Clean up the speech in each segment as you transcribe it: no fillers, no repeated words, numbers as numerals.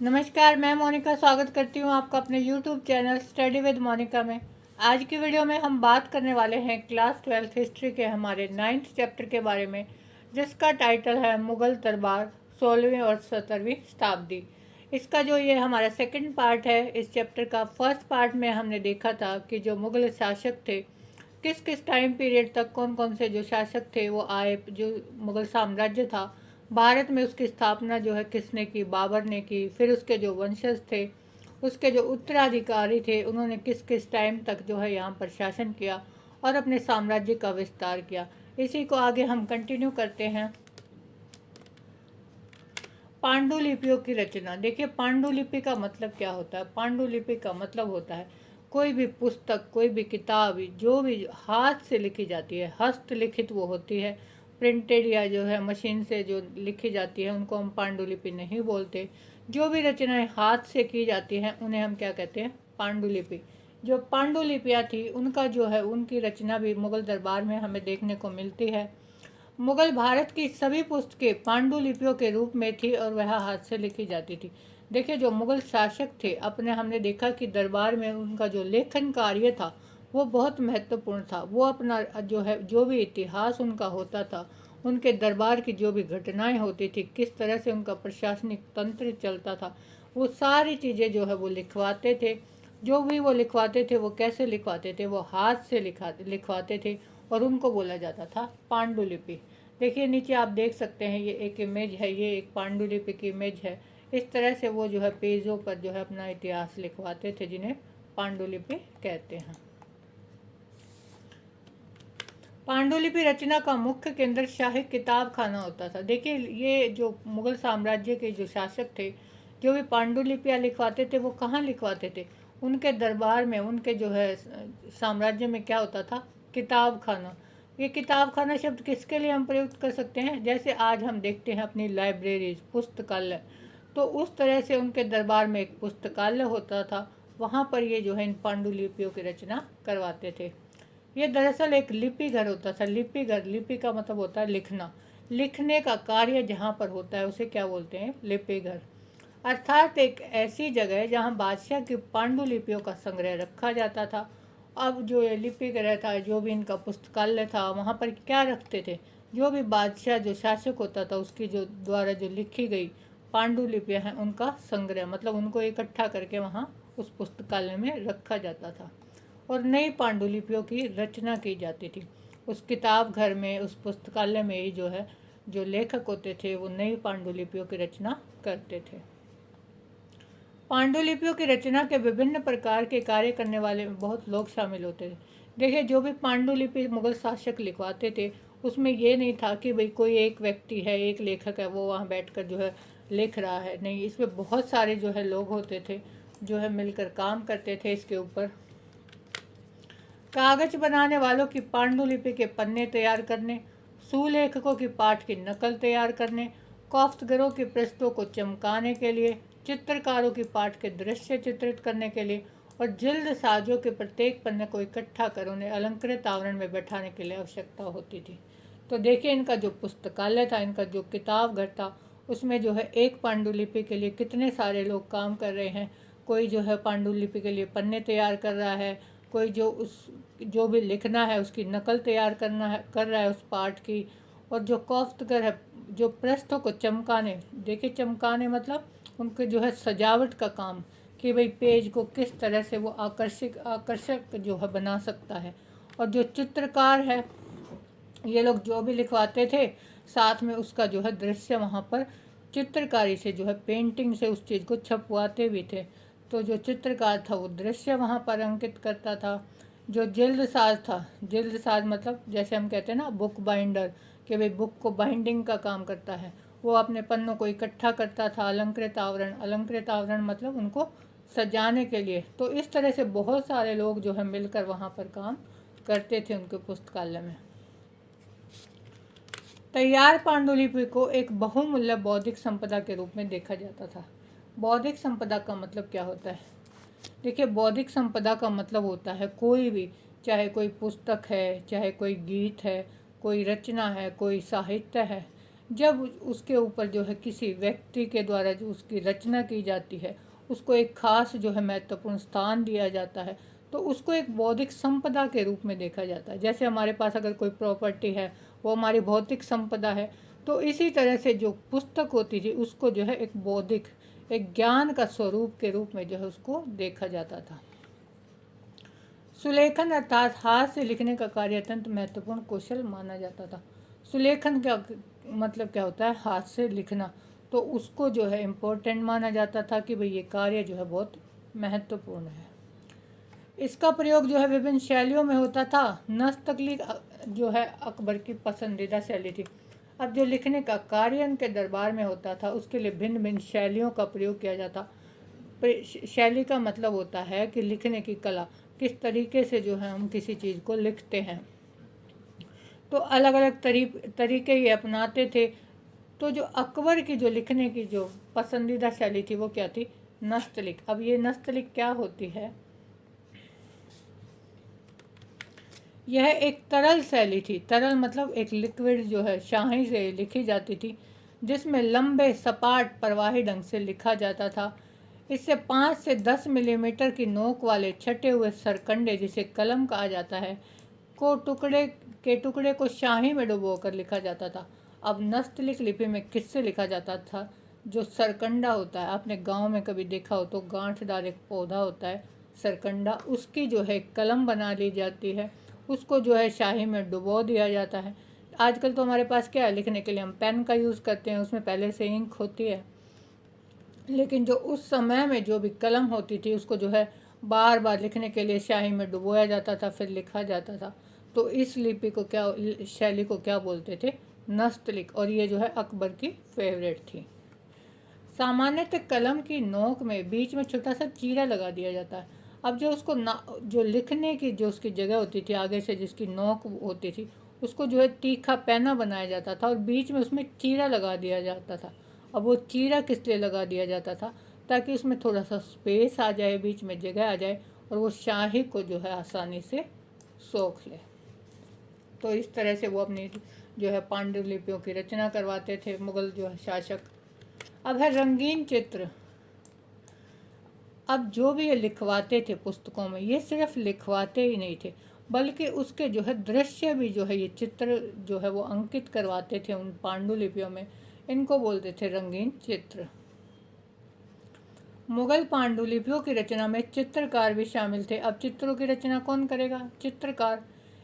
नमस्कार, मैं मोनिका स्वागत करती हूँ आपका अपने YouTube channel study with Monika में। आज की वीडियो में हम बात करने वाले हैं क्लास 12th हिस्ट्री के हमारे 9th चैप्टर के बारे में, जिसका टाइटल है मुग़ल दरबार 16वीं और 17वीं शताब्दी। इसका जो ये हमारा सेकंड पार्ट है, इस चैप्टर का फर्स्ट पार्ट में हमने देखा था कि जो मुग़ल शासक थे, किस किस टाइम पीरियड तक कौन कौन से जो शासक थे वो आए, जो मुग़ल साम्राज्य था भारत में उसकी स्थापना जो है किसने की, बाबर ने की। फिर उसके जो वंशज थे, उसके जो उत्तराधिकारी थे, उन्होंने किस किस टाइम तक जो है यहाँ पर शासन किया और अपने साम्राज्य का विस्तार किया। इसी को आगे हम कंटिन्यू करते हैं। पांडुलिपियों की रचना। देखिए, पांडुलिपि का मतलब क्या होता है। पांडुलिपि का मतलब होता है कोई भी पुस्तक, कोई भी किताब जो भी हाथ से लिखी जाती है, हस्तलिखित वो होती है। प्रिंटेड या जो है मशीन से जो लिखी जाती है उनको हम पांडुलिपि नहीं बोलते। जो भी रचनाएं हाथ से की जाती हैं उन्हें हम क्या कहते हैं, पांडुलिपि। जो पांडुलिपियाँ थी उनका जो है उनकी रचना भी मुग़ल दरबार में हमें देखने को मिलती है। मुग़ल भारत की सभी पुस्तकें पांडुलिपियों के रूप में थी और वह हाथ से लिखी जाती थी। देखिए, जो मुग़ल शासक थे हमने देखा कि दरबार में उनका जो लेखन कार्य था वो बहुत महत्वपूर्ण था। वो अपना जो है जो भी इतिहास उनका होता था, उनके दरबार की जो भी घटनाएं होती थी, किस तरह से उनका प्रशासनिक तंत्र चलता था, वो सारी चीज़ें जो है वो लिखवाते थे। जो भी वो लिखवाते थे वो कैसे लिखवाते थे, वो हाथ से लिखवाते थे और उनको बोला जाता था पांडुलिपि। देखिए, नीचे आप देख सकते हैं, ये एक इमेज है, ये एक पांडुलिपि की इमेज है। इस तरह से वो जो है पेजों पर जो है अपना इतिहास लिखवाते थे, जिन्हें पांडुलिपि कहते हैं। पांडुलिपि रचना का मुख्य केंद्र शाही किताब खाना होता था। देखिए, ये जो मुग़ल साम्राज्य के जो शासक थे, जो भी पांडुलिपियाँ लिखवाते थे वो कहाँ लिखवाते थे, उनके दरबार में, उनके जो है साम्राज्य में क्या होता था, किताब खाना। ये किताब खाना शब्द किसके लिए हम प्रयुक्त कर सकते हैं, जैसे आज हम देखते हैं अपनी लाइब्रेरीज, पुस्तकालय, तो उस तरह से उनके दरबार में एक पुस्तकालय होता था। वहाँ पर ये जो है इन पांडुलिपियों की रचना करवाते थे। ये दरअसल एक लिपि घर होता था। लिपि घर, लिपि का मतलब होता है लिखना। लिखने का कार्य जहाँ पर होता है उसे क्या बोलते हैं, लिपि घर। अर्थात एक ऐसी जगह जहाँ बादशाह की पांडुलिपियों का संग्रह रखा जाता था। अब जो ये लिपि घर था, जो भी इनका पुस्तकालय था, वहाँ पर क्या रखते थे, जो भी बादशाह जो शासक होता था उसकी जो द्वारा जो लिखी गई पांडुलिपियाँ हैं उनका संग्रह, मतलब उनको इकट्ठा करके वहाँ उस पुस्तकालय में रखा जाता था और नई पांडुलिपियों की रचना की जाती थी। उस किताब घर में, उस पुस्तकालय में ही जो है जो लेखक होते थे वो नई पांडुलिपियों की रचना करते थे। पांडुलिपियों की रचना के विभिन्न प्रकार के कार्य करने वाले बहुत लोग शामिल होते थे। देखिए, जो भी पांडुलिपि मुग़ल शासक लिखवाते थे उसमें ये नहीं था कि भाई कोई एक व्यक्ति है, एक लेखक है, वो वहाँ बैठकर जो है लिख रहा है। नहीं, इसमें बहुत सारे जो है लोग होते थे जो है मिलकर काम करते थे इसके ऊपर। कागज बनाने वालों की पांडुलिपि के पन्ने तैयार करने, सुलेखकों की पाठ की नकल तैयार करने, कॉफ्तगरों की पृष्ठों को चमकाने के लिए, चित्रकारों की पाठ के दृश्य चित्रित करने के लिए और जिल्द साजों के प्रत्येक पन्ने को इकट्ठा कर उन्हें अलंकृत आवरण में बैठाने के लिए आवश्यकता होती थी। तो देखिए, इनका जो पुस्तकालय था, इनका जो किताब घर था, उसमें जो है एक पांडुलिपि के लिए कितने सारे लोग काम कर रहे हैं। कोई जो है पांडुलिपि के लिए पन्ने तैयार कर रहा है, कोई जो भी लिखना है उसकी नकल तैयार कर रहा है उस पाठ की, और जो कॉफ्तगर है जो पृष्ठों को चमकाने, देखिए चमकाने मतलब उनके जो है सजावट का काम, कि भाई पेज को किस तरह से वो आकर्षक जो है बना सकता है। और जो चित्रकार है, ये लोग जो भी लिखवाते थे साथ में उसका जो है दृश्य वहाँ पर चित्रकारी से जो है पेंटिंग से उस चीज़ को छपवाते भी थे। तो जो चित्रकार था वो दृश्य वहाँ पर अंकित करता था। जो जिल्द साज था, जिल्द साज मतलब जैसे हम कहते हैं ना बुक बाइंडर, कि भाई बुक को बाइंडिंग का काम करता है, वो अपने पन्नों को इकट्ठा करता था। अलंकृत आवरण मतलब उनको सजाने के लिए। तो इस तरह से बहुत सारे लोग जो है मिलकर वहाँ पर काम करते थे उनके पुस्तकालय में। तैयार पांडुलिपि को एक बहुमूल्य बौद्धिक संपदा के रूप में देखा जाता था। बौद्धिक संपदा का मतलब क्या होता है? देखिए, बौद्धिक संपदा का मतलब होता है कोई भी, चाहे कोई पुस्तक है, चाहे कोई गीत है, कोई रचना है, कोई साहित्य है, जब उसके ऊपर जो है किसी व्यक्ति के द्वारा जो उसकी रचना की जाती है, उसको एक खास जो है महत्वपूर्ण स्थान दिया जाता है, तो उसको एक बौद्धिक संपदा के रूप में देखा जाता है। जैसे हमारे पास अगर कोई प्रॉपर्टी है, वो हमारी भौतिक संपदा है, तो इसी तरह से जो पुस्तक होती थी उसको जो है एक बौद्धिक, एक ज्ञान का स्वरूप के रूप में जो है उसको देखा जाता था। सुलेखन अर्थात हाथ से लिखने का कार्य अत्यंत महत्वपूर्ण कौशल माना जाता था। सुलेखन क्या मतलब क्या होता है? हाथ से लिखना। तो उसको जो है इम्पोर्टेंट माना जाता था कि भाई ये कार्य जो है बहुत महत्वपूर्ण है। इसका प्रयोग जो है विभिन्न शैलियों में होता था। नस्तलीक जो है अकबर की पसंदीदा शैली थी। अब जो लिखने का कार्य उनके दरबार में होता था, उसके लिए भिन्न भिन्न शैलियों का प्रयोग किया जाता। शैली का मतलब होता है कि लिखने की कला, किस तरीके से जो है हम किसी चीज़ को लिखते हैं। तो अलग अलग तरीके ये अपनाते थे। तो जो अकबर की जो लिखने की जो पसंदीदा शैली थी वो क्या थी? नस्तलिक। अब ये नस्तलिक क्या होती है? यह एक तरल शैली थी। तरल मतलब एक लिक्विड जो है शाही से लिखी जाती थी, जिसमें लंबे सपाट प्रवाही ढंग से लिखा जाता था। इससे 5 से 10 मिलीमीटर की नोक वाले छटे हुए सरकंडे, जिसे कलम कहा जाता है, को टुकड़े को शाही में डुबोकर लिखा जाता था। अब नस्तलिक लिपि में किससे लिखा जाता था? जो सरकंडा होता है, आपने गांव में कभी देखा हो तो गांठदार एक पौधा होता है सरकंडा, उसकी जो है कलम बना ली जाती है, उसको जो है शाही में डुबो दिया जाता है। आजकल तो हमारे पास क्या है, लिखने के लिए हम पेन का यूज़ करते हैं, उसमें पहले से इंक होती है, लेकिन जो उस समय में जो भी कलम होती थी उसको जो है बार बार लिखने के लिए शाही में डुबोया जाता था, फिर लिखा जाता था। तो इस लिपि को क्या, शैली को क्या बोलते थे? नस्तलिक। और ये जो है अकबर की फेवरेट थी। सामान्यतः कलम की नोक में बीच में छोटा सा चीरा लगा दिया जाता है। अब जो उसको जो लिखने की जो उसकी जगह होती थी, आगे से जिसकी नोक होती थी, उसको जो है तीखा पैना बनाया जाता था और बीच में उसमें चीरा लगा दिया जाता था। अब वो चीरा किस लिए लगा दिया जाता था? ताकि उसमें थोड़ा सा स्पेस आ जाए, बीच में जगह आ जाए और वो शाही को जो है आसानी से सोख ले। तो इस तरह से वो अपनी जो है पांडुलिपियों की रचना करवाते थे मुग़ल जो है शासक। अब है रंगीन चित्र। अब जो भी ये लिखवाते थे पुस्तकों में, ये सिर्फ लिखवाते ही नहीं थे, बल्कि उसके जो है दृश्य भी जो है, ये चित्र जो है वो अंकित करवाते थे उन पांडुलिपियों में। इनको बोलते थे रंगीन चित्र। मुगल पांडुलिपियों की रचना में चित्रकार भी शामिल थे। अब चित्रों की रचना कौन करेगा? चित्रकार।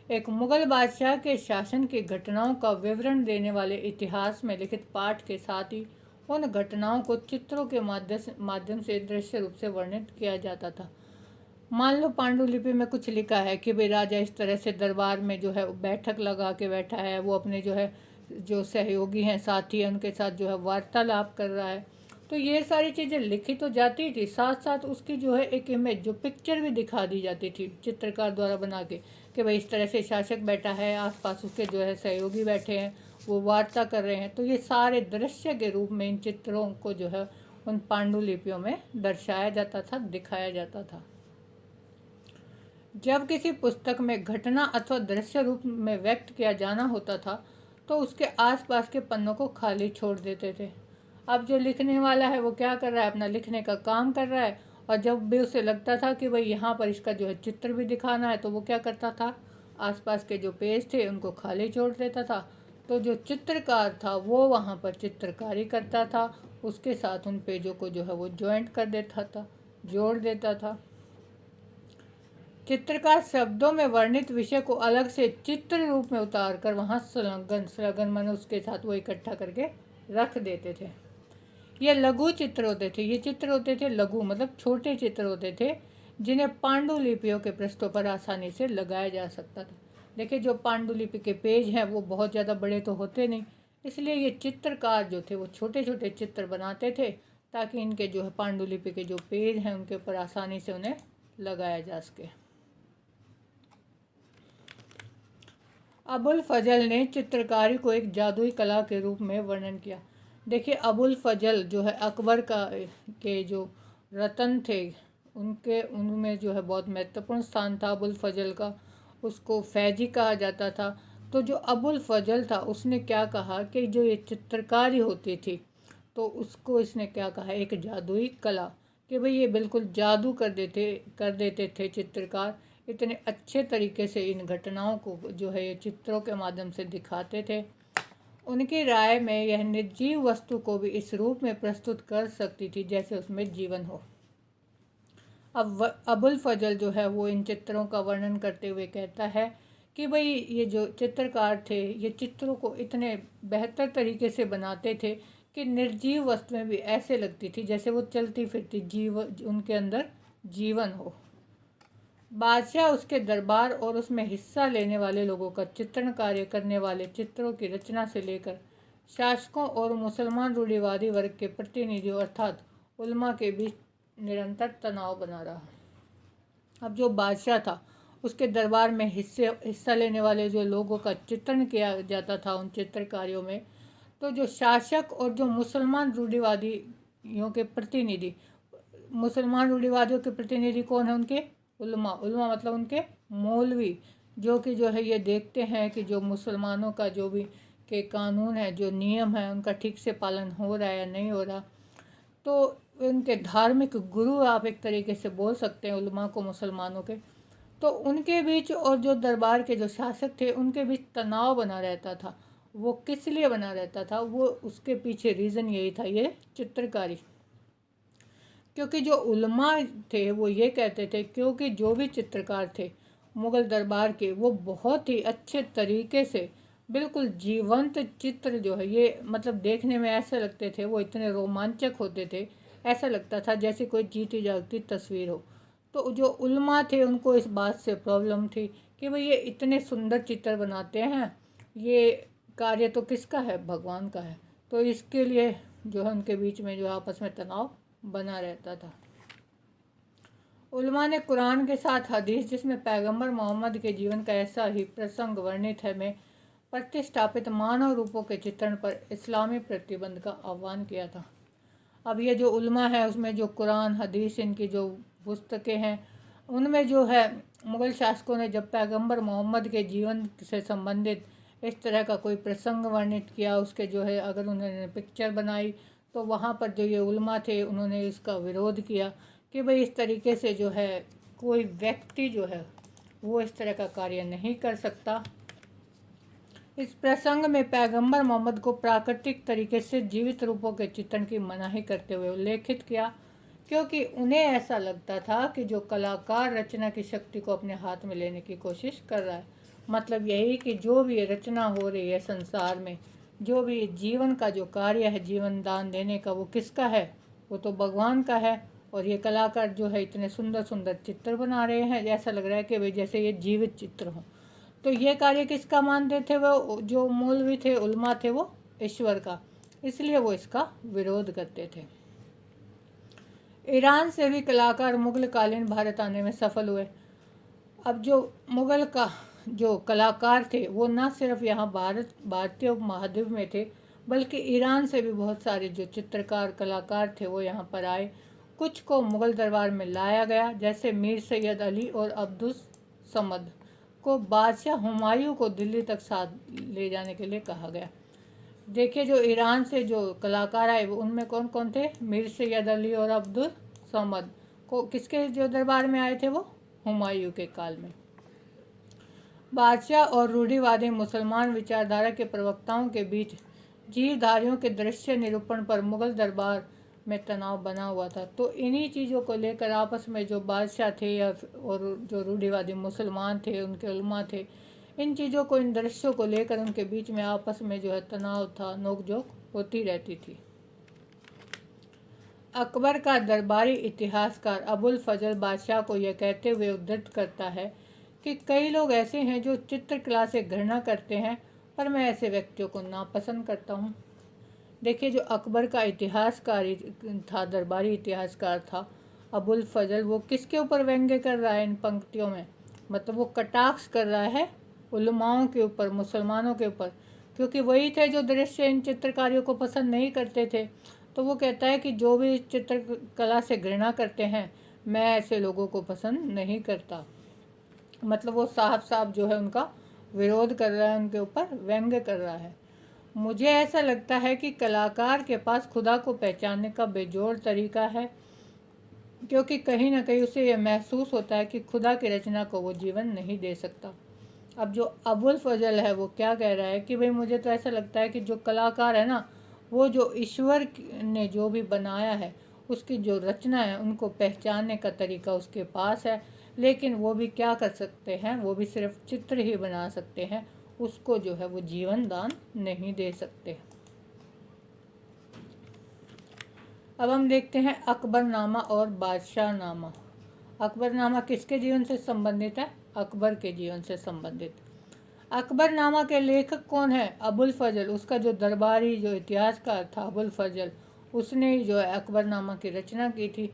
एक मुगल बादशाह के शासन की घटनाओं का विवरण देने वाले इतिहास में लिखित पाठ के साथ ही उन घटनाओं को चित्रों के माध्यम से दृश्य रूप से वर्णित किया जाता था। मान लो पांडुलिपि में कुछ लिखा है कि भाई राजा इस तरह से दरबार में जो है बैठक लगा के बैठा है, वो अपने जो है जो सहयोगी हैं, साथी हैं, उनके साथ जो है वार्तालाप कर रहा है। तो ये सारी चीज़ें लिखी तो जाती थी, साथ साथ उसकी जो है एक इमेज, जो पिक्चर भी दिखा दी जाती थी चित्रकार द्वारा बना के, कि भाई इस तरह से शासक बैठा है, आसपास उसके जो है सहयोगी बैठे हैं, वो वार्ता कर रहे हैं। तो ये सारे दृश्य के रूप में इन चित्रों को जो है उन पांडुलिपियों में दर्शाया जाता था, दिखाया जाता था। जब किसी पुस्तक में घटना अथवा दृश्य रूप में व्यक्त किया जाना होता था, तो उसके आसपास के पन्नों को खाली छोड़ देते थे। अब जो लिखने वाला है वो क्या कर रहा है? अपना लिखने का काम कर रहा है, और जब भी उसे लगता था कि भाई यहाँ पर इसका जो है चित्र भी दिखाना है, तो वो क्या करता था? आसपास के जो पेज थे उनको खाली छोड़ देता था। तो जो चित्रकार था वो वहाँ पर चित्रकारी करता था, उसके साथ उन पेजों को जो है वो ज्वाइंट कर देता था, जोड़ देता था। चित्रकार शब्दों में वर्णित विषय को अलग से चित्र रूप में उतार कर वहाँ संलग्न मन उसके साथ वो इकट्ठा करके रख देते थे। ये लघु चित्र होते थे। ये चित्र होते थे लघु, मतलब छोटे चित्र होते थे, जिन्हें पांडुलिपियों के पृष्ठों पर आसानी से लगाया जा सकता था। देखिए, जो पांडुलिपि के पेज हैं वो बहुत ज़्यादा बड़े तो होते नहीं, इसलिए ये चित्रकार जो थे वो छोटे छोटे चित्र बनाते थे, ताकि इनके जो है पांडुलिपि के जो पेज हैं उनके ऊपर आसानी से उन्हें लगाया जा सके। अबुल फजल ने चित्रकारी को एक जादुई कला के रूप में वर्णन किया। देखिए, अबुल फजल जो है अकबर का के जो रतन थे, उनमें जो है बहुत महत्वपूर्ण स्थान था अबुल फजल का। उसको फैजी कहा जाता था। तो जो अबुल फजल था उसने क्या कहा कि जो ये चित्रकारी होती थी तो उसको इसने क्या कहा, एक जादुई कला, कि भाई ये बिल्कुल जादू कर देते थे चित्रकार। इतने अच्छे तरीके से इन घटनाओं को जो है ये चित्रों के माध्यम से दिखाते थे। उनकी राय में यह निर्जीव वस्तु को भी इस रूप में प्रस्तुत कर सकती थी जैसे उसमें जीवन हो। अब अबुल फजल जो है वो इन चित्रों का वर्णन करते हुए कहता है कि भाई ये जो चित्रकार थे ये चित्रों को इतने बेहतर तरीके से बनाते थे कि निर्जीव वस्तुएं भी ऐसे लगती थी जैसे वो चलती फिरती, जीव उनके अंदर जीवन हो। बादशाह, उसके दरबार और उसमें हिस्सा लेने वाले लोगों का चित्रण कार्य करने वाले चित्रों की रचना से लेकर शासकों और मुसलमान रूढ़िवादी वर्ग के प्रतिनिधियों अर्थात उल्मा के बीच निरंतर तनाव बना रहा। अब जो बादशाह था उसके दरबार में हिस्सा लेने वाले जो लोगों का चित्रण किया जाता था उन चित्रकारियों में, तो जो शासक और जो मुसलमान रूढ़िवादियों के प्रतिनिधि, मुसलमान रूढ़िवादियों के प्रतिनिधि कौन है, उनके उल्मा मतलब उनके मौलवी, जो कि जो है ये देखते हैं कि जो मुसलमानों का जो भी के कानून है, जो नियम है, उनका ठीक से पालन हो रहा है या नहीं हो रहा। तो उनके धार्मिक गुरु आप एक तरीके से बोल सकते हैं उल्मा को, मुसलमानों के। तो उनके बीच और जो दरबार के जो शासक थे उनके बीच तनाव बना रहता था। वो किस लिए बना रहता था, वो उसके पीछे रीज़न यही था, ये चित्रकारी। क्योंकि जो उल्मा थे वो ये कहते थे, क्योंकि जो भी चित्रकार थे मुग़ल दरबार के वो बहुत ही अच्छे तरीके से बिल्कुल जीवंत चित्र जो है ये मतलब देखने में ऐसे लगते थे, वो इतने रोमांचक होते थे, ऐसा लगता था जैसे कोई जीती जागती तस्वीर हो। तो जो उल्मा थे उनको इस बात से प्रॉब्लम थी कि भाई ये इतने सुंदर चित्र बनाते हैं, ये कार्य तो किसका है, भगवान का है। तो इसके लिए जो है उनके बीच में जो आपस में तनाव बना रहता था। उल्मा ने कुरान के साथ हदीस जिसमें पैगंबर मोहम्मद के जीवन का ऐसा ही प्रसंग वर्णित है में प्रतिष्ठापित मानव रूपों के चित्रण पर इस्लामी प्रतिबंध का आह्वान किया था। अब ये जो उल्मा है उसमें जो कुरान हदीस इनकी जो पुस्तकें हैं उनमें जो है मुग़ल शासकों ने जब पैगंबर मोहम्मद के जीवन से संबंधित इस तरह का कोई प्रसंग वर्णित किया, उसके जो है अगर उन्होंने पिक्चर बनाई, तो वहाँ पर जो ये उल्मा थे उन्होंने इसका विरोध किया कि भाई इस तरीके से जो है कोई व्यक्ति जो है वो इस तरह का कार्य नहीं कर सकता। इस प्रसंग में पैगंबर मोहम्मद को प्राकृतिक तरीके से जीवित रूपों के चित्रण की मनाही करते हुए उल्लेखित किया, क्योंकि उन्हें ऐसा लगता था कि जो कलाकार रचना की शक्ति को अपने हाथ में लेने की कोशिश कर रहा है। मतलब यही कि जो भी रचना हो रही है संसार में, जो भी जीवन का जो कार्य है, जीवन दान देने का, वो किसका है, वो तो भगवान का है। और ये कलाकार जो है इतने सुंदर सुंदर चित्र बना रहे हैं, ऐसा लग रहा है कि भाई जैसे ये जीवित चित्र हों। तो ये कार्य किसका मानते थे, वो जो मौलवी थे, उल्मा थे, वो ईश्वर का, इसलिए वो इसका विरोध करते थे। ईरान से भी कलाकार मुग़ल कालीन भारत आने में सफल हुए। अब जो मुग़ल का जो कलाकार थे वो ना सिर्फ यहाँ भारतीय उपमहाद्वीप में थे, बल्कि ईरान से भी बहुत सारे जो चित्रकार कलाकार थे वो यहाँ पर आए। कुछ को मुग़ल दरबार में लाया गया, जैसे मीर सैयद अली और अब्दुल समद को बादशाह हुमायूं को दिल्ली तक साथ ले जाने के लिए कहा गया। देखिए जो ईरान से जो कलाकार आए वो उनमें कौन कौन थे, मीर सैयद अली और अब्दुल समद को किसके जो दरबार में आए थे, वो हुमायूं के काल में। बादशाह और रूढ़िवादी मुसलमान विचारधारा के प्रवक्ताओं के बीच जीवधारियों के दृश्य निरूपण पर मुग़ल दरबार में तनाव बना हुआ था। तो इन्हीं चीज़ों को लेकर आपस में जो बादशाह थे या और जो रूढ़िवादी मुसलमान थे, उनके उल्मा थे, इन चीज़ों को, इन दृश्यों को लेकर उनके बीच में आपस में जो है तनाव था, नोकझोंक होती रहती थी। अकबर का दरबारी इतिहासकार अबुल फजल बादशाह को यह कहते हुए उद्धृत करता है कि कई लोग ऐसे हैं जो चित्रकला से घृणा करते हैं, पर मैं ऐसे व्यक्तियों को नापसंद करता हूँ। देखिए जो अकबर का इतिहासकार था, दरबारी इतिहासकार था अबुल फजल, वो किसके ऊपर व्यंग्य कर रहा है इन पंक्तियों में, मतलब वो कटाक्ष कर रहा है उलमाओं के ऊपर, मुसलमानों के ऊपर, क्योंकि वही थे जो दृश्य इन चित्रकारियों को पसंद नहीं करते थे। तो वो कहता है कि जो भी चित्रकला से घृणा करते हैं, मैं ऐसे लोगों को पसंद नहीं करता। मतलब वो साफ साफ जो है उनका विरोध कर रहा है, उनके ऊपर व्यंग्य कर रहा है। मुझे ऐसा लगता है कि कलाकार के पास खुदा को पहचानने का बेजोड़ तरीका है, क्योंकि कहीं ना कहीं उसे यह महसूस होता है कि खुदा की रचना को वो जीवन नहीं दे सकता। अब जो अबुल फजल है वो क्या कह रहा है कि भाई मुझे तो ऐसा लगता है कि जो कलाकार है ना, वो जो ईश्वर ने जो भी बनाया है उसकी जो रचना है उनको पहचानने का तरीका उसके पास है, लेकिन वो भी क्या कर सकते हैं, वो भी सिर्फ चित्र ही बना सकते हैं, उसको जो है वो जीवन दान नहीं दे सकते। अब हम देखते हैं अकबरनामा और बादशाहनामा। अकबरनामा किसके जीवन से संबंधित है? अकबर के जीवन से संबंधित। अकबरनामा के लेखक कौन है? अबुल फजल। उसका जो दरबारी जो इतिहासकार था अबुल फजल, उसने ही जो है अकबरनामा की रचना की थी।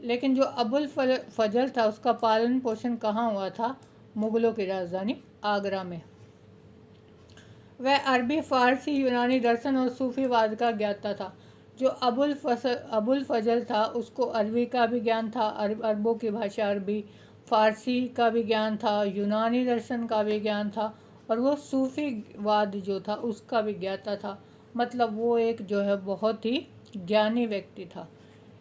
लेकिन जो अबुल फजल था उसका पालन पोषण कहाँ हुआ था? मुगलों की राजधानी आगरा में। वह अरबी, फारसी, यूनानी दर्शन और सूफीवाद का ज्ञाता था। जो अबुल फजल था उसको अरबी का भी ज्ञान था, अरबों की भाषा अरबी, फारसी का भी ज्ञान था, यूनानी दर्शन का भी ज्ञान था, और वो सूफीवाद जो था उसका भी ज्ञाता था। मतलब वो एक जो है बहुत ही ज्ञानी व्यक्ति था।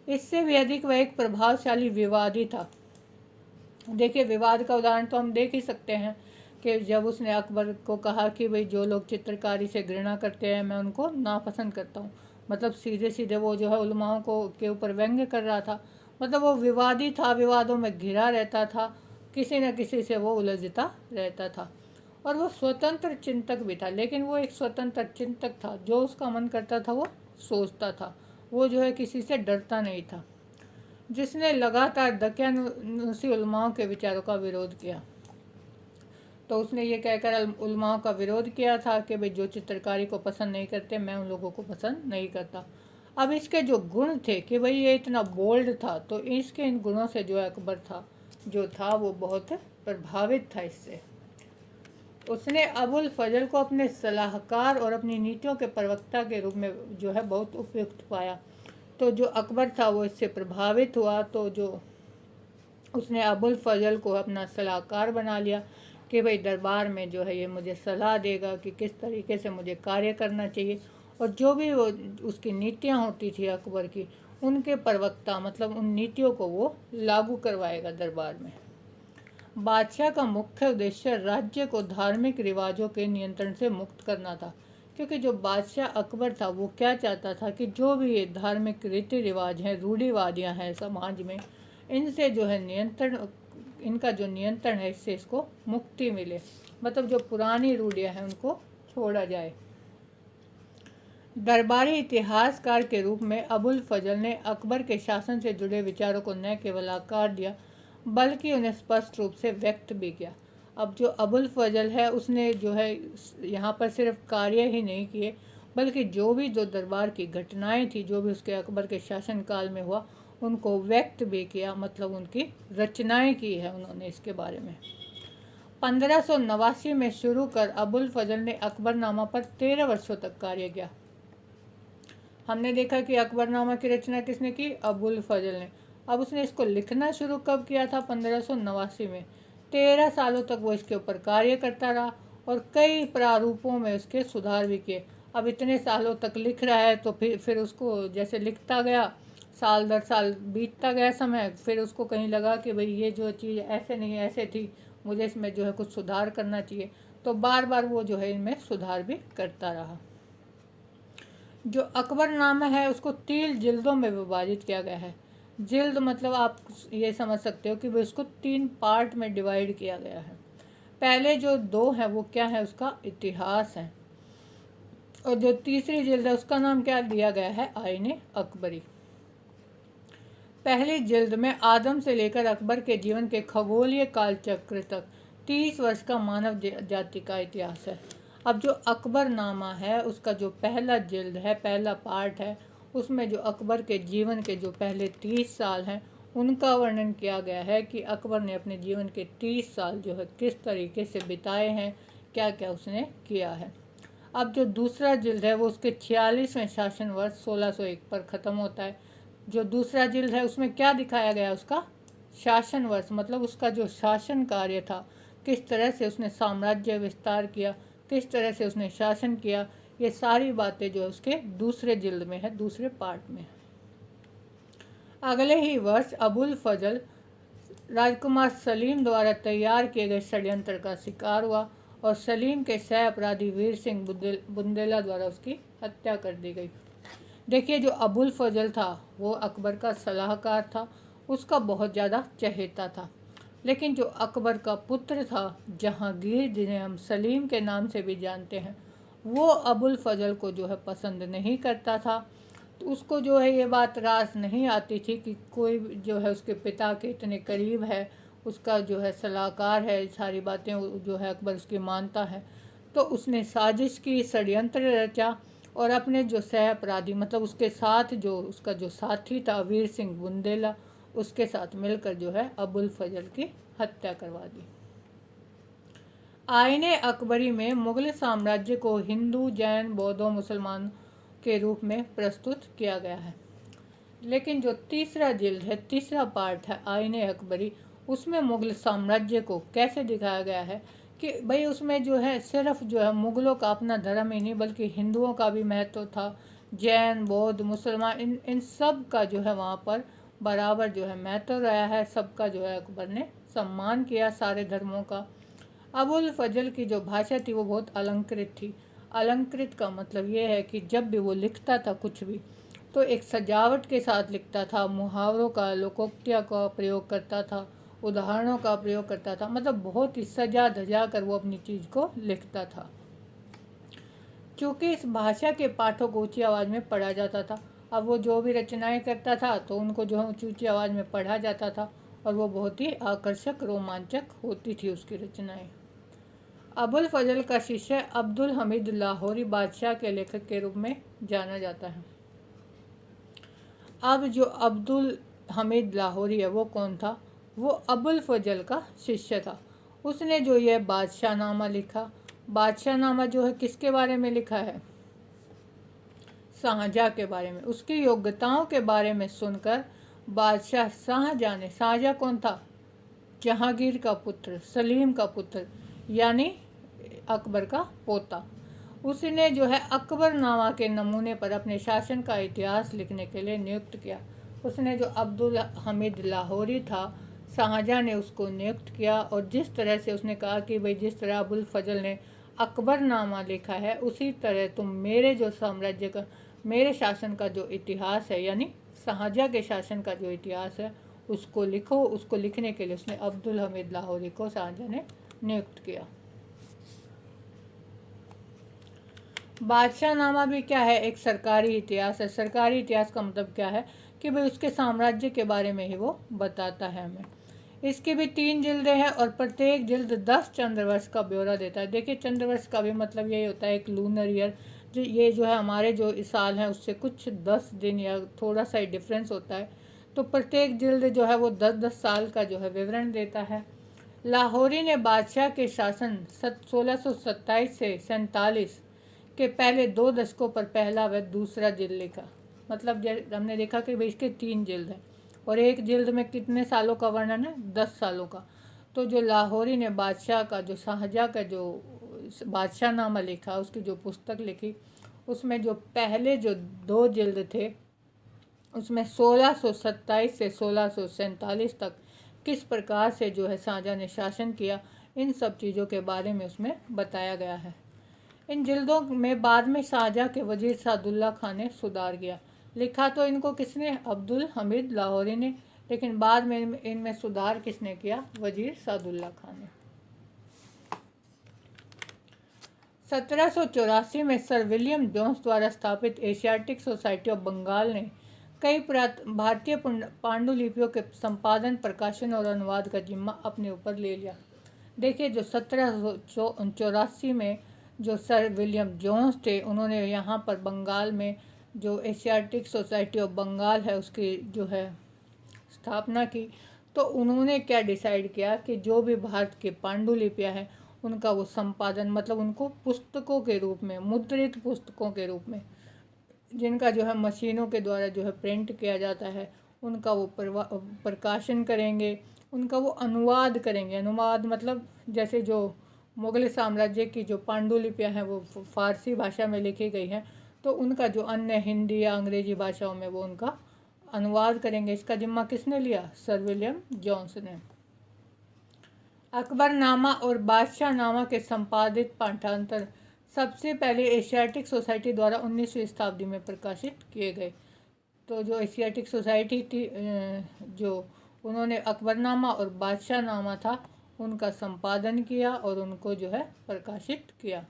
इससे भी अधिक वह एक प्रभावशाली विवादी था। देखिए, विवाद का उदाहरण तो हम देख ही सकते हैं कि जब उसने अकबर को कहा कि भाई जो लोग चित्रकारी से घृणा करते हैं मैं उनको नापसंद करता हूँ, मतलब सीधे सीधे वो जो है उलमाओं को के ऊपर व्यंग्य कर रहा था। मतलब वो विवादी था, विवादों में घिरा रहता था, किसी न किसी से वो उलझता रहता था। और वो स्वतंत्र चिंतक भी था, लेकिन वो एक स्वतंत्र चिंतक था, जो उसका मन करता था वो सोचता था, वो जो है किसी से डरता नहीं था। जिसने लगातार दकियानूसी उलमाओं के विचारों का विरोध किया। तो उसने ये कहकर उलमाओं का विरोध किया था कि भाई जो चित्रकारी को पसंद नहीं करते मैं उन लोगों को पसंद नहीं करता। अब इसके जो गुण थे कि भाई ये इतना बोल्ड था, तो इसके इन गुणों से जो अकबर था जो था वो बहुत प्रभावित था इससे। उसने अबुल फजल को अपने सलाहकार और अपनी नीतियों के प्रवक्ता के रूप में जो है बहुत उपयुक्त पाया। तो जो अकबर था वो इससे प्रभावित हुआ, तो जो उसने अबुल फजल को अपना सलाहकार बना लिया कि भाई दरबार में जो है ये मुझे सलाह देगा कि किस तरीके से मुझे कार्य करना चाहिए, और जो भी वो उसकी नीतियाँ होती थी अकबर की, उनके प्रवक्ता मतलब उन नीतियों को वो लागू करवाएगा दरबार में। बादशाह का मुख्य उद्देश्य राज्य को धार्मिक रिवाजों के नियंत्रण से मुक्त करना था, क्योंकि जो बादशाह अकबर था वो क्या चाहता था कि जो भी ये धार्मिक रीति रिवाज हैं, रूढ़िवादियाँ हैं समाज में, इनसे जो है नियंत्रण, इनका जो नियंत्रण है इससे इसको मुक्ति मिले, मतलब जो पुरानी रूढ़ियाँ हैं उनको छोड़ा जाए। दरबारी इतिहासकार के रूप में अबुल फजल ने अकबर के शासन से जुड़े विचारों को न केवल आकार दिया बल्कि उन्हें स्पष्ट रूप से व्यक्त भी किया। अब जो अबुल फजल है उसने जो है यहाँ पर सिर्फ कार्य ही नहीं किए, बल्कि जो भी जो दरबार की घटनाएं थी, जो भी उसके अकबर के शासनकाल में हुआ, उनको व्यक्त भी किया, मतलब उनकी रचनाएं की है उन्होंने इसके बारे में। 1589 में शुरू कर अबुल फजल ने अकबरनामा पर 13 वर्षों तक कार्य किया। हमने देखा कि अकबरनामा की रचना किसने की? अबुल फजल ने। अब उसने इसको लिखना शुरू कब किया था? 1589 में। 13 सालों तक वो इसके ऊपर कार्य करता रहा और कई प्रारूपों में उसके सुधार भी किए। अब इतने सालों तक लिख रहा है तो फिर उसको जैसे लिखता गया, साल दर साल बीतता गया समय, फिर उसको कहीं लगा कि भाई ये जो चीज़ ऐसे नहीं ऐसे थी, मुझे इसमें जो है कुछ सुधार करना चाहिए, तो बार बार वो जो है इनमें सुधार भी करता रहा। जो अकबरनामा है उसको 3 जिल्दों में विभाजित किया गया है। जिल्द मतलब आप ये समझ सकते हो कि वो इसको 3 पार्ट में डिवाइड किया गया है। पहले जो 2 हैं वो क्या है? उसका इतिहास है, और जो तीसरी जिल्द है उसका नाम क्या दिया गया है? आईने अकबरी। पहली जिल्द में आदम से लेकर अकबर के जीवन के खगोलीय कालचक्र तक 30 वर्ष का मानव जाति का इतिहास है। अब जो अकबरनामा है उसका जो पहला जिल्द है, पहला पार्ट है, उसमें जो अकबर के जीवन के जो पहले 30 साल हैं उनका वर्णन किया गया है कि अकबर ने अपने जीवन के 30 साल जो है किस तरीके से बिताए हैं, क्या क्या उसने किया है। अब जो दूसरा जिल्द है वो उसके 46वें शासन वर्ष 1601 पर ख़त्म होता है। जो दूसरा जिल्द है उसमें क्या दिखाया गया? उसका शासन वर्ष, मतलब उसका जो शासन कार्य था किस तरह से उसने साम्राज्य विस्तार किया, किस तरह से उसने शासन किया, ये सारी बातें जो है उसके दूसरे जिल्द में है, दूसरे पार्ट में। अगले ही वर्ष अबुल फजल राजकुमार सलीम द्वारा तैयार किए गए षड्यंत्र का शिकार हुआ और सलीम के सह अपराधी वीर सिंह बुंदेला द्वारा उसकी हत्या कर दी गई। देखिए, जो अबुल फजल था वो अकबर का सलाहकार था, उसका बहुत ज़्यादा चहेता था। लेकिन जो अकबर का पुत्र था जहांगीर, जिन्हें हम सलीम के नाम से भी जानते हैं, वो अबुल फजल को जो है पसंद नहीं करता था। तो उसको जो है ये बात रास नहीं आती थी कि कोई जो है उसके पिता के इतने करीब है, उसका जो है सलाहकार है, सारी बातें जो है अकबर उसकी मानता है। तो उसने साजिश की, षड्यंत्र रचा और अपने जो सह अपराधी मतलब उसके साथ जो उसका जो साथी था वीर सिंह बुंदेला, उसके साथ मिलकर जो है अबुल फजल की हत्या करवा दी। आईने अकबरी में मुगल साम्राज्य को हिंदू, जैन, बौद्ध, मुसलमान के रूप में प्रस्तुत किया गया है। लेकिन जो तीसरा जिल्द है, तीसरा पार्ट है आईने अकबरी, उसमें मुगल साम्राज्य को कैसे दिखाया गया है कि भाई उसमें जो है सिर्फ जो है मुगलों का अपना धर्म ही नहीं बल्कि हिंदुओं का भी महत्व था, जैन, बौद्ध, मुसलमान, इन सब का जो है वहाँ पर बराबर जो है महत्व रहा है। सबका जो है अकबर ने सम्मान किया, सारे धर्मों का। अबुल फजल की जो भाषा थी वो बहुत अलंकृत थी। अलंकृत का मतलब ये है कि जब भी वो लिखता था कुछ भी तो एक सजावट के साथ लिखता था, मुहावरों का, लोकोक्तियों का प्रयोग करता था, उदाहरणों का प्रयोग करता था, मतलब बहुत ही सजा धजा कर वो अपनी चीज़ को लिखता था। क्योंकि इस भाषा के पाठों को ऊंची आवाज़ में पढ़ा जाता था, अब वो जो भी रचनाएं करता था तो उनको जो है ऊंची ऊंची आवाज़ में पढ़ा जाता था और वो बहुत ही आकर्षक, रोमांचक होती थी उसकी रचनाएं। अबुल फजल का शिष्य अब्दुल हमीद लाहौरी बादशाह के लेखक के रूप में जाना जाता है। अब जो अब्दुल हमीद लाहौरी है वो कौन था? वो अबुल फजल का शिष्य था। उसने जो यह बादशाहनामा लिखा, बादशाहनामा जो है किसके बारे में लिखा है? शाहजहाँ के बारे में। उसकी योग्यताओं के बारे में सुनकर बादशाह शाहजहाँ ने, शाहजहाँ कौन था? जहांगीर का पुत्र, सलीम का पुत्र, यानी अकबर का पोता। उसने जो है अकबरनामा के नमूने पर अपने शासन का इतिहास लिखने के लिए नियुक्त किया। उसने जो अब्दुल हमीद लाहौरी था, शाहजहाँ ने उसको नियुक्त किया और जिस तरह से उसने कहा कि भाई जिस तरह अबुल फजल ने अकबरनामा लिखा है उसी तरह तुम मेरे जो साम्राज्य का, मेरे शासन का जो इतिहास है, यानी शाहजहाँ के शासन का जो इतिहास है उसको लिखो। उसको लिखने के लिए उसने अब्दुल हमीद लाहौरी को शाहजहाँ ने नियुक्त किया। बादशाहनामा भी क्या है? एक सरकारी इतिहास है। सरकारी इतिहास का मतलब क्या है कि भाई उसके साम्राज्य के बारे में ही वो बताता है हमें। इसकी भी 3 जिल्दें हैं और प्रत्येक जिल्द 10 चंद्रवर्ष का ब्यौरा देता है। देखिए, चंद्रवर्ष का भी मतलब यही होता है एक लूनर ईयर, जो ये जो है हमारे जो साल हैं उससे कुछ 10 दिन या थोड़ा सा ही डिफरेंस होता है। तो प्रत्येक जिल्द जो है वो 10-10 साल का जो है विवरण देता है। लाहौरी ने बादशाह के शासन 1627 से 47 के पहले 2 दशकों पर पहला व दूसरा जिल्द लिखा। मतलब हमने देखा कि भाई इसके 3 जिल्द हैं और एक जिल्द में कितने सालों का वर्णन है? 10 सालों का। तो जो लाहौरी ने बादशाह का, जो शाहजहाँ का जो बादशाहनामा लिखा, उसकी जो पुस्तक लिखी, उसमें जो पहले जो 2 जिल्द थे उसमें 1627 से 1647 तक किस प्रकार से जो है शाहजहाँ ने शासन किया, इन सब चीज़ों के बारे में उसमें बताया गया है। इन जिल्दों में बाद में शाहजहाँ के वजीर सादुल्ला खान ने सुधार किया। लिखा तो इनको किसने? अब्दुल हमीद लाहौरी ने, लेकिन बाद में इनमें सुधार किसने किया? वजीर सादुल्ला खान ने। 1784 में सर विलियम जोन्स द्वारा स्थापित एशियाटिक सोसाइटी ऑफ बंगाल ने कई भारतीय पांडुलिपियों के संपादन, प्रकाशन और अनुवाद का जिम्मा अपने ऊपर ले लिया। देखिए, जो 1784 में जो सर विलियम जोन्स थे, उन्होंने यहाँ पर बंगाल में जो एशियाटिक सोसाइटी ऑफ बंगाल है उसकी जो है स्थापना की। तो उन्होंने क्या डिसाइड किया कि जो भी भारत के पांडुलिपियाँ हैं उनका वो संपादन, मतलब उनको पुस्तकों के रूप में, मुद्रित पुस्तकों के रूप में, जिनका जो है मशीनों के द्वारा जो है प्रिंट किया जाता है, उनका वो प्रकाशन करेंगे, उनका वो अनुवाद करेंगे। अनुवाद मतलब जैसे जो मुग़ल साम्राज्य की जो पांडुलिपियाँ हैं वो फ़ारसी भाषा में लिखी गई हैं, तो उनका जो अन्य हिंदी या अंग्रेजी भाषाओं में वो उनका अनुवाद करेंगे। इसका जिम्मा किसने लिया? सर विलियम जोन्स ने। अकबरनामा और बादशाहनामा के संपादित पाठांतर सबसे पहले एशियाटिक सोसाइटी द्वारा 19वीं शताब्दी में प्रकाशित किए गए। तो जो एशियाटिक सोसाइटी थी, जो उन्होंने अकबरनामा और बादशाहनामा था उनका संपादन किया और उनको जो है प्रकाशित किया।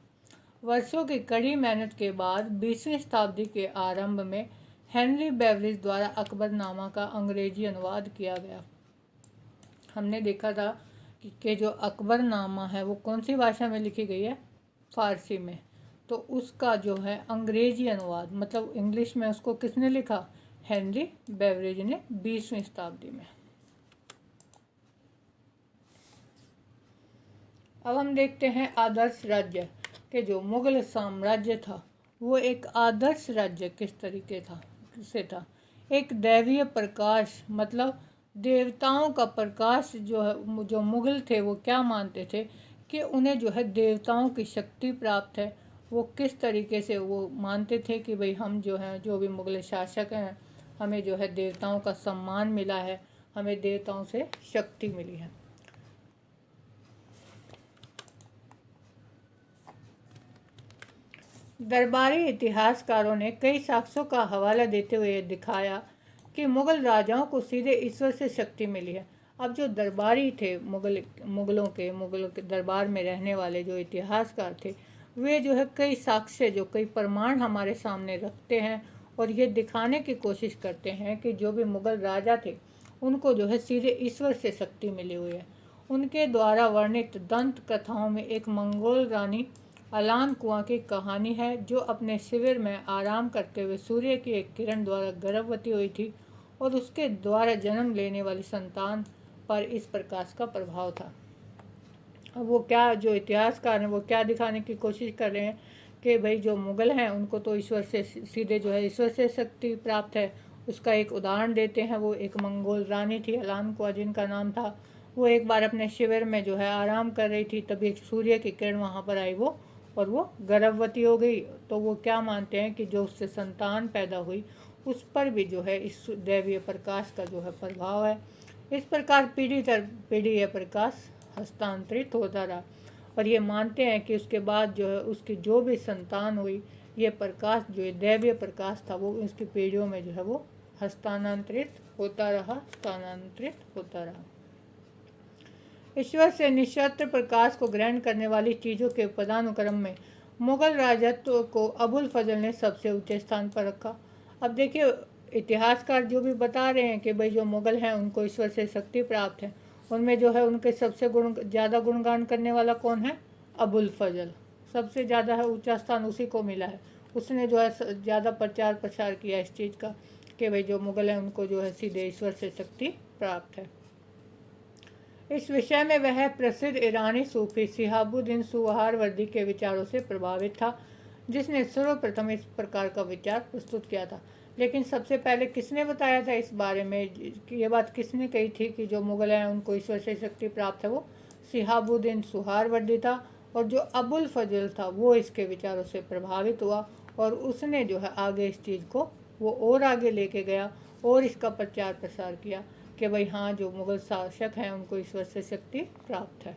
वर्षों की कड़ी मेहनत के बाद 20वीं शताब्दी के आरंभ में हेनरी बेवरेज द्वारा अकबरनामा का अंग्रेजी अनुवाद किया गया। हमने देखा था कि जो अकबरनामा है वो कौन सी भाषा में लिखी गई है? फ़ारसी में। तो उसका जो है अंग्रेजी अनुवाद मतलब इंग्लिश में उसको किसने लिखा? हेनरी बेवरेज ने 20वीं शताब्दी में। अब हम देखते हैं आदर्श राज्य कि जो मुग़ल साम्राज्य था वो एक आदर्श राज्य किस तरीके से था। एक दैवीय प्रकाश मतलब देवताओं का प्रकाश जो है, जो मुग़ल थे वो क्या मानते थे कि उन्हें जो है देवताओं की शक्ति प्राप्त है। वो किस तरीके से वो मानते थे कि भाई हम जो हैं, जो भी मुग़ल शासक हैं, हमें जो है देवताओं का सम्मान मिला है, हमें देवताओं से शक्ति मिली है। दरबारी इतिहासकारों ने कई साक्ष्यों का हवाला देते हुए दिखाया कि मुग़ल राजाओं को सीधे ईश्वर से शक्ति मिली है। अब जो दरबारी थे मुग़लों के दरबार में रहने वाले जो इतिहासकार थे, वे जो है कई साक्ष्य, जो कई प्रमाण हमारे सामने रखते हैं और ये दिखाने की कोशिश करते हैं कि जो भी मुग़ल राजा थे उनको जो है सीधे ईश्वर से शक्ति मिली हुई है। उनके द्वारा वर्णित दंत कथाओं में एक मंगोल रानी अलान कुआं की कहानी है, जो अपने शिविर में आराम करते हुए सूर्य की एक किरण द्वारा गर्भवती हुई थी और उसके द्वारा जन्म लेने वाली संतान पर इस प्रकाश का प्रभाव था। अब वो क्या, जो इतिहासकार हैं वो क्या दिखाने की कोशिश कर रहे हैं कि भाई जो मुग़ल हैं उनको तो ईश्वर से सीधे जो है ईश्वर से शक्ति प्राप्त है। उसका एक उदाहरण देते हैं। वो एक मंगोल रानी थी अलान कुआं जिनका नाम था। वो एक बार अपने शिविर में जो है आराम कर रही थी, तभी एक सूर्य की किरण वहाँ पर आई और वो गर्भवती हो गई। तो वो क्या मानते हैं कि जो उससे संतान पैदा हुई उस पर भी जो है इस दैवीय प्रकाश का जो है प्रभाव है। इस प्रकार पीढ़ी दर पीढ़ी यह प्रकाश हस्तांतरित होता रहा और ये मानते हैं कि उसके बाद जो है उसकी जो भी संतान हुई, ये प्रकाश जो है दैवीय प्रकाश था वो उसकी पीढ़ियों में जो है वो हस्तांतरित होता रहा। ईश्वर से निःशर्त प्रकाश को ग्रहण करने वाली चीज़ों के पदानुक्रम में मुग़ल राजत्व को अबुल फजल ने सबसे ऊंचे स्थान पर रखा। अब देखिए इतिहासकार जो भी बता रहे हैं कि भाई जो मुग़ल हैं उनको ईश्वर से शक्ति प्राप्त है, उनमें जो है उनके सबसे ज़्यादा गुणगान करने वाला कौन है? अबुल फजल। सबसे ज़्यादा है ऊंचा स्थान उसी को मिला है। उसने जो है ज़्यादा प्रचार प्रसार किया इस चीज़ का कि भाई जो मुग़ल हैं उनको जो है सीधे ईश्वर से शक्ति प्राप्त है। इस विषय में वह प्रसिद्ध ईरानी सूफी शिहाबुद्दीन सुवहारवर्दी के विचारों से प्रभावित था, जिसने सर्वप्रथम इस प्रकार का विचार प्रस्तुत किया था। लेकिन सबसे पहले किसने बताया था इस बारे में, ये बात किसने कही थी कि जो मुग़ल हैं उनको ईश्वर से शक्ति प्राप्त है? वो शिहाबुद्दीन सुवहारवर्दी था। और जो अबुल फजल था वो इसके विचारों से प्रभावित हुआ और उसने जो है आगे इस चीज़ को वो और आगे लेके गया और इसका प्रचार प्रसार किया कि भाई हाँ, जो मुग़ल शासक हैं उनको ईश्वर से शक्ति प्राप्त है।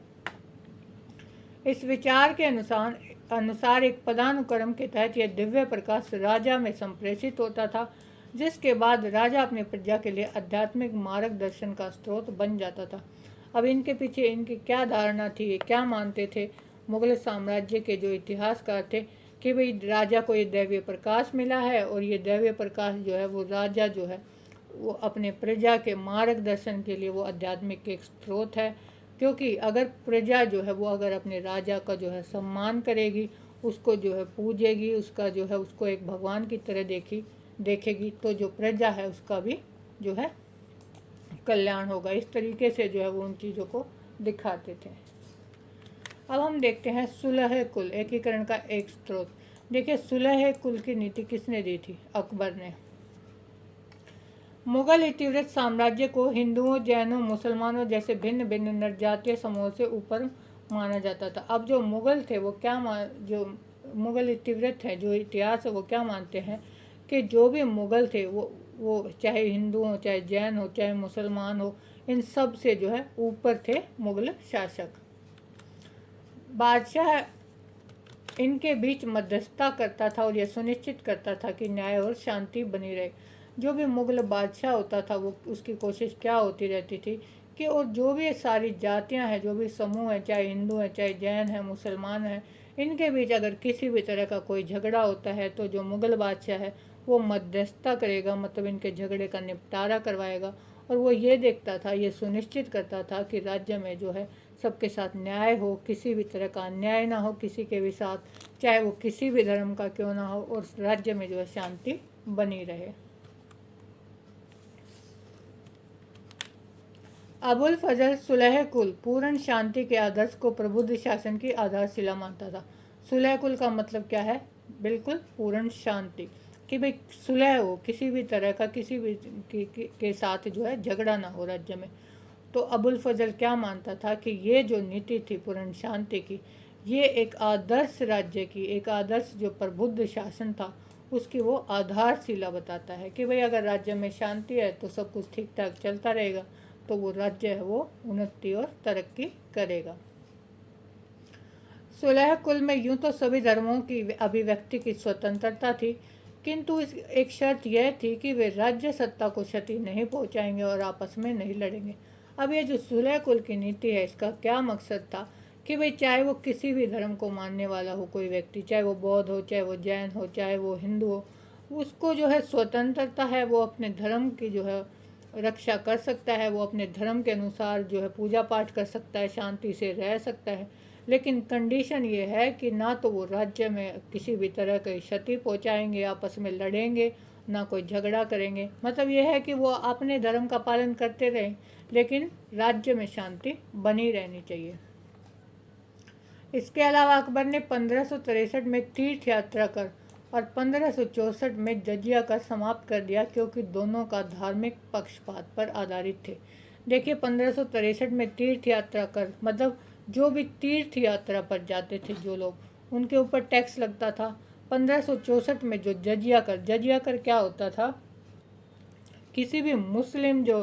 इस विचार के अनुसार एक पदानुक्रम के तहत यह दिव्य प्रकाश राजा में संप्रेषित होता था, जिसके बाद राजा अपनी प्रजा के लिए आध्यात्मिक मार्गदर्शन का स्रोत बन जाता था। अब इनके पीछे इनकी क्या धारणा थी, ये क्या मानते थे मुग़ल साम्राज्य के जो इतिहासकार थे कि भाई राजा को ये दैवीय प्रकाश मिला है और ये दैवीय प्रकाश जो है वो राजा जो है वो अपने प्रजा के मार्गदर्शन के लिए वो आध्यात्मिक एक स्रोत है। क्योंकि अगर प्रजा जो है वो अगर अपने राजा का जो है सम्मान करेगी, उसको जो है पूजेगी, उसका जो है उसको एक भगवान की तरह देखेगी, तो जो प्रजा है उसका भी जो है कल्याण होगा। इस तरीके से जो है वो उन चीज़ों को दिखाते थे। अब हम देखते हैं सुलह कुल एकीकरण का एक स्रोत। देखिए सुलह कुल की नीति किसने दी थी? अकबर ने। मुगल इतिवृत्त साम्राज्य को हिंदुओं, जैनों, मुसलमानों जैसे भिन्न भिन्न नरजातीय समूहों से ऊपर माना जाता था। अब जो मुगल थे वो जो मुगल इतिवृत्त है, जो इतिहास है, वो क्या मानते हैं कि जो भी मुगल थे वो चाहे हिंदू हो, चाहे जैन हो, चाहे मुसलमान हो, इन सब से जो है ऊपर थे मुगल शासक। बादशाह इनके बीच मध्यस्थता करता था और यह सुनिश्चित करता था कि न्याय और शांति बनी रहे। जो भी मुगल बादशाह होता था वो उसकी कोशिश क्या होती रहती थी कि और जो भी सारी जातियां हैं, जो भी समूह हैं, चाहे हिंदू हैं, चाहे जैन हैं, मुसलमान हैं, इनके बीच अगर किसी भी तरह का कोई झगड़ा होता है तो जो मुगल बादशाह है वो मध्यस्थता करेगा, मतलब इनके झगड़े का निपटारा करवाएगा। और वो ये देखता था, ये सुनिश्चित करता था कि राज्य में जो है सबके साथ न्याय हो, किसी भी तरह का अन्याय ना हो किसी के भी साथ, चाहे वो किसी भी धर्म का क्यों ना हो, और राज्य में जो है शांति बनी रहे। अबुल फजल सुलह कुल पूर्ण शांति के आदर्श को प्रबुद्ध शासन की आधारशिला मानता था। सुलह कुल का मतलब क्या है? बिल्कुल पूर्ण शांति, कि भाई सुलह हो, किसी भी तरह का किसी भी के साथ जो है झगड़ा ना हो राज्य में। तो अबुल फजल क्या मानता था कि ये जो नीति थी पूर्ण शांति की, ये एक आदर्श राज्य की, एक आदर्श जो प्रबुद्ध शासन था उसकी वो आधारशिला बताता है कि भाई अगर राज्य में शांति है तो सब कुछ ठीक ठाक चलता रहेगा, तो वो राज्य है वो उन्नति और तरक्की करेगा। सुलह कुल में यूं तो सभी धर्मों की अभिव्यक्ति की स्वतंत्रता थी, किंतु इस एक शर्त यह थी कि वे राज्य सत्ता को क्षति नहीं पहुंचाएंगे और आपस में नहीं लड़ेंगे। अब ये जो सुलह कुल की नीति है, इसका क्या मकसद था कि भाई चाहे वो किसी भी धर्म को मानने वाला हो कोई व्यक्ति, चाहे वो बौद्ध हो, चाहे वो जैन हो, चाहे वो हिंदू हो, उसको जो है स्वतंत्रता है, वो अपने धर्म की जो है रक्षा कर सकता है, वो अपने धर्म के अनुसार जो है पूजा पाठ कर सकता है, शांति से रह सकता है। लेकिन कंडीशन ये है कि ना तो वो राज्य में किसी भी तरह की क्षति पहुंचाएंगे, आपस में लड़ेंगे, ना कोई झगड़ा करेंगे। मतलब ये है कि वो अपने धर्म का पालन करते रहें, लेकिन राज्य में शांति बनी रहनी चाहिए। इसके अलावा अकबर ने 1563 में तीर्थ यात्रा कर और 1564 में जजिया कर समाप्त कर दिया, क्योंकि दोनों का धार्मिक पक्षपात पर आधारित थे। देखिए 1563 में तीर्थ यात्रा कर मतलब जो भी तीर्थ यात्रा पर जाते थे जो लोग, उनके ऊपर टैक्स लगता था। 1564 में जो जजिया कर क्या होता था, किसी भी मुस्लिम जो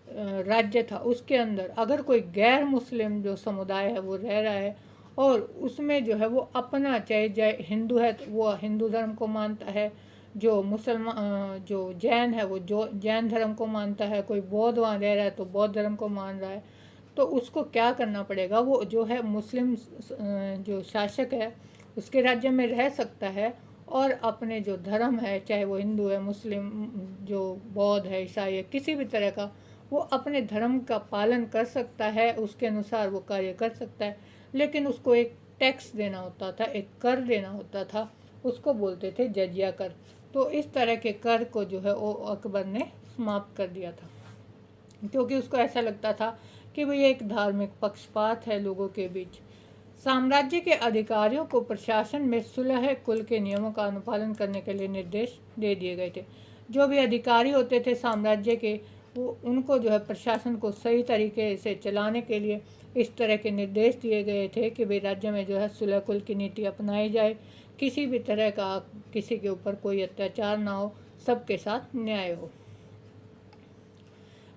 राज्य था उसके अंदर अगर कोई गैर मुस्लिम जो समुदाय है वो रह रहा है और उसमें जो है वो अपना, चाहे हिंदू है तो वो हिंदू धर्म को मानता है, जो मुसलमान जो जैन है वो जो जैन धर्म को मानता है, कोई बौद्ध वहाँ रह रहा है तो बौद्ध धर्म को मान रहा है, तो उसको क्या करना पड़ेगा, वो जो है मुस्लिम जो शासक है उसके राज्य में रह सकता है और अपने जो धर्म है, चाहे वो हिंदू है, मुस्लिम, जो बौद्ध है, ईसाई है, किसी भी तरह का, वो अपने धर्म का पालन कर सकता है, उसके अनुसार वो कार्य कर सकता है। लेकिन उसको एक टैक्स देना होता था, एक कर देना होता था, उसको बोलते थे जजिया कर। तो इस तरह के कर को जो है वो अकबर ने समाप्त कर दिया था, क्योंकि उसको ऐसा लगता था कि भाई एक धार्मिक पक्षपात है लोगों के बीच। साम्राज्य के अधिकारियों को प्रशासन में सुलह कुल के नियमों का अनुपालन करने के लिए निर्देश दे दिए गए थे। जो भी अधिकारी होते थे साम्राज्य के, वो उनको जो है प्रशासन को सही तरीके से चलाने के लिए इस तरह के निर्देश दिए गए थे कि भाई राज्य में जो है सुलह कुल की नीति अपनाई जाए, किसी भी तरह का किसी के ऊपर कोई अत्याचार ना हो, सबके साथ न्याय हो।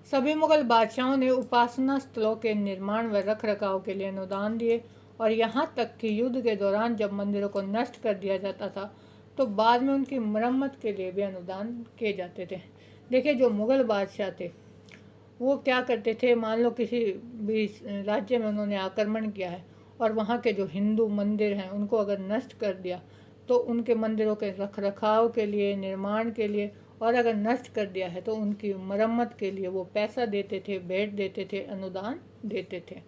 सभी मुगल बादशाहों ने उपासना स्थलों के निर्माण व रख रखाव के लिए अनुदान दिए और यहाँ तक कि युद्ध के दौरान जब मंदिरों को नष्ट कर दिया जाता था तो बाद में उनकी मरम्मत के लिए भी अनुदान किए जाते थे। देखिए जो मुगल बादशाह थे वो क्या करते थे, मान लो किसी भी राज्य में उन्होंने आक्रमण किया है और वहाँ के जो हिंदू मंदिर हैं उनको अगर नष्ट कर दिया तो उनके मंदिरों के रख रखाव के लिए, निर्माण के लिए, और अगर नष्ट कर दिया है तो उनकी मरम्मत के लिए वो पैसा देते थे, भेंट देते थे, अनुदान देते थे।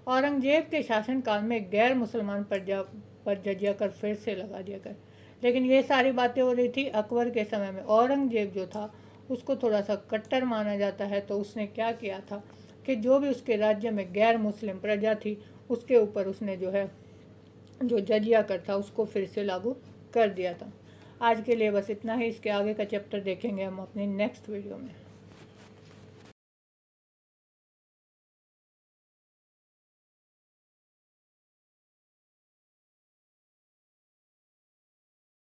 औरंगजेब के शासनकाल में गैर मुसलमान पर जजिया कर फिर से लगा दिया गया, लेकिन ये सारी बातें हो रही थी अकबर के समय में। औरंगजेब जो था उसको थोड़ा सा कट्टर माना जाता है, तो उसने क्या किया था कि जो भी उसके राज्य में गैर मुस्लिम प्रजा थी उसके ऊपर उसने जो है जो जजिया कर था उसको फिर से लागू कर दिया था। आज के लिए बस इतना ही, इसके आगे का चैप्टर देखेंगे हम अपनी नेक्स्ट वीडियो में।